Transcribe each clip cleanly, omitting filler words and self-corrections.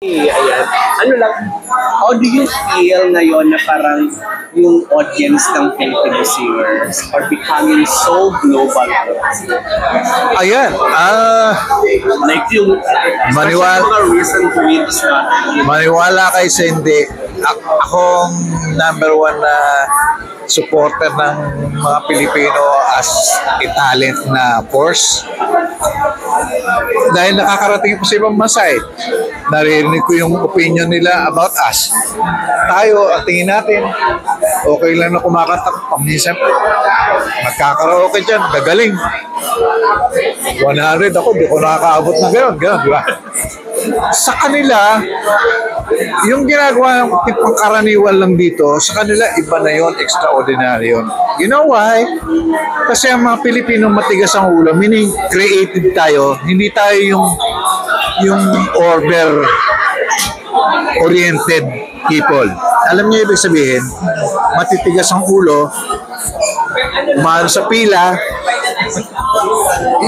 Ayan. Ano lang, how do you feel ngayon na parang yung audience ng Filipino singers are becoming so global? Ayan, Like yung, Maniwala- especially mga recent tweets na, maniwala kay Cindy, akong number one na supporter ng mga Pilipino as a talent na force. Dahil nakakarating po sa ibang bansa eh. Naririnig ko yung opinion nila about us. Tayo, ang tingin natin, okay lang na kumakanta. Paminsan, magkakaraoke dyan, gagaling. 100 ako, di ko nakakaabot na gano'n, di ba? Sa kanila, yung ginagawa ng tipong karaniwan lang dito, sa kanila iba na yon, extraordinary yun. You know why? Kasi ang mga Pilipino matigas ang ulo, meaning creative tayo, hindi tayo yung order-oriented people. Alam niyo ibig sabihin, matitigas ang ulo, umano sa pila,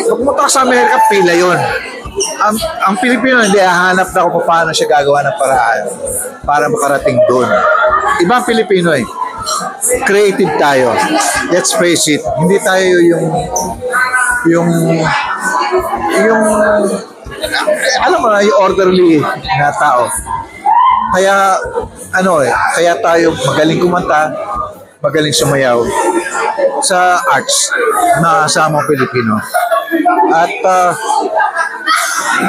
pumunta ka sa Amerika, pila yon. Ang Pilipino, hindi hahanap na kung paano siya gagawa ng paraan para makarating doon. Ibang Pilipino eh. Creative tayo. Let's face it. Hindi tayo yung alam mo na, yung orderly na tao. Kaya, kaya tayo magaling kumanta, magaling sumayaw sa arts na sama Pilipino. At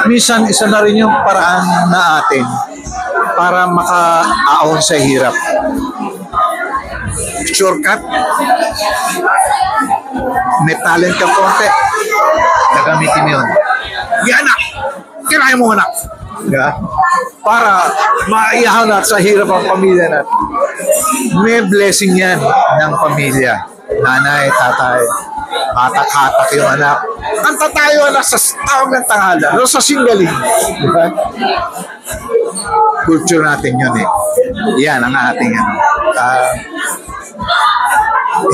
minsan, isa na rin yung paraan na atin para maka-aon sa hirap. Shortcut, may talent ka konti, gagamitin mo yun. Yan na! Kirahin mo na! Yeah? Para maiyaw na sa hirap ang pamilya natin. May blessing yan ng pamilya. Nanay, tatay, hatak-hatak yung anak. Kanta tayo anak sa tawag ng tanghala. No, sa singgaling. Diba? Culture natin yun eh. Yan ang ating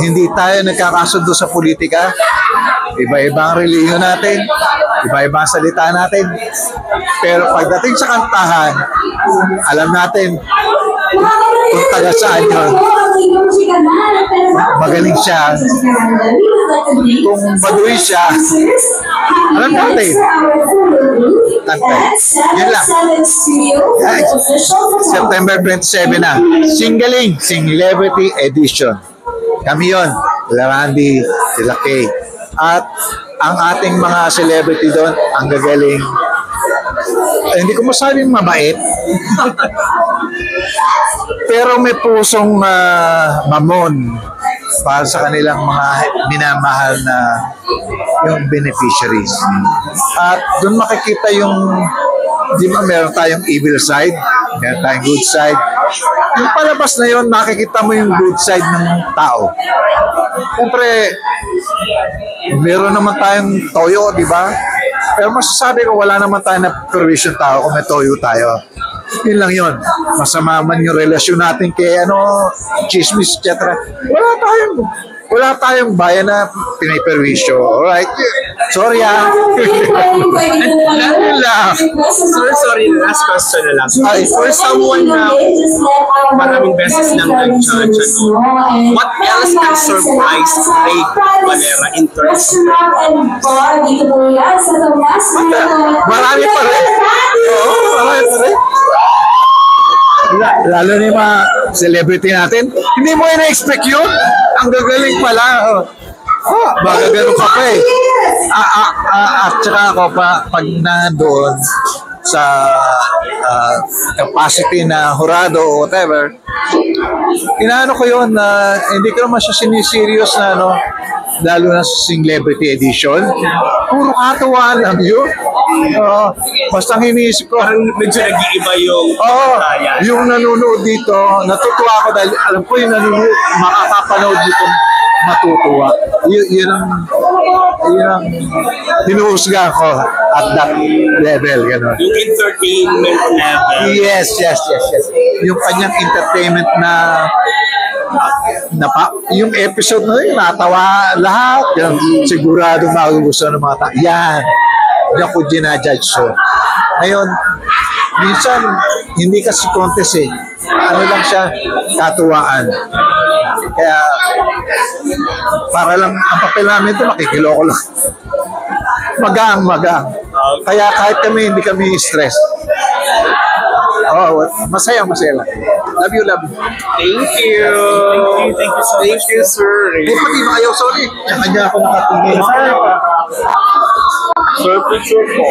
hindi tayo nagkakasundo sa politika. Iba-ibang relihiyon natin. Iba-ibang salita natin. Pero pagdating sa kantahan, alam natin kung taga saan yun. Magaling siya. Kung baduy siya, alam natin. Kantay. Yun lang. September 27 na. Singgaling, Celebrity Edition. Kami yun. Sila Randy, sila Kay. At ang ating mga celebrity doon, ang gagaling. Hindi ko masabing mabait. Pero may pusong mamon para sa kanilang mga minamahal na yung beneficiaries. At doon makikita yung, di ba meron tayong evil side, meron tayong good side. Yung palabas na yun, makikita mo yung good side ng tao. Siyempre, meron naman tayong toyo, di ba? Pero masasabi ko, wala naman tayong na-provision tao kung may toyo tayo. Yun lang yun. Masama man yung relasyon natin kay chismis, etc. Wala tayong bayan na piniperwisyo. Alright? Sorry sorry, last question na lang. For someone na maraming beses nang nag-judge, what else can surprise Ray Valera in terms of marami pa rin. Marami pa rin. Lalo na yung mga celebrity natin, hindi mo ina-expect yun. Ang gagaling pala. Baga gano'n ka pa eh. At saka ako pag nandoon sa capacity na hurado o whatever, inaano ko yun na hindi ko naman siya siniserious na lalo na sa celebrity edition. Puro katuwaan lang yun. Basta iniisip ko, medyo nag-iiba yung yung nanonood dito, natutuwa ako dahil alam ko yung nanonood, makakapanood dito, matutuwa. Yun ang hinuhusga ko at that level. Gano'n. Yung entertainment level. Yes. Yung kanyang entertainment na yung episode na yun, natawa lahat. Yung sigurado magugustuhan ng mga tao. Yan. Hindi ako ginajudge. So, ngayon, minsan, hindi kasi contest eh. Ano lang siya, katuwaan. Kaya, para lang, ang papel namin ito, makikiloko lang. Magaang. Kaya kahit kami, hindi kami stress. Oh, masaya lang. Love you. Thank you. Thank you, sir. Pati ba kayo, sorry. Kanya ako nakatingin. Sir, picture po.